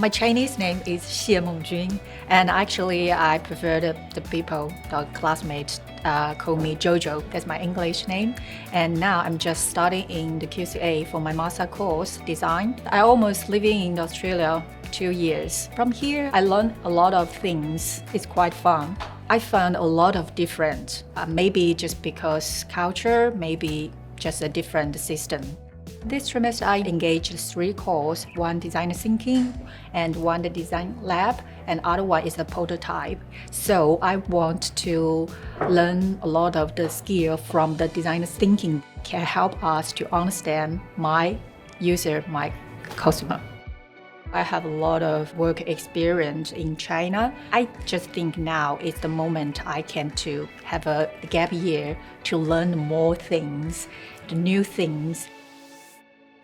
My Chinese name is Xie Mengjun, and actually I prefer the people, the classmates call me Jojo. That's my English name. And now I'm just studying the QCA for my master course, design. I almost living in Australia 2 years. From here, I learned a lot of things. It's quite fun. I found a lot of different, maybe just because culture, maybe just a different system. This trimester, I engaged 3 courses, one design thinking and one the design lab, and other one is a prototype. So I want to learn a lot of the skill from the design thinking can help us to understand my user, my customer. I have a lot of work experience in China. I just think now is the moment I can to have a gap year to learn more things, the new things.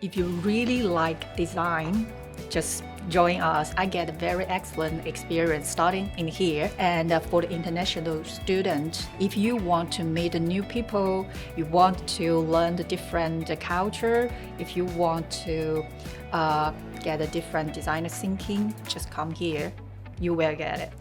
If you really like design, just join us. I get a very excellent experience starting in here. And for the international student, if you want to meet new people, you want to learn the different culture, if you want to get a different design thinking, just come here. You will get it.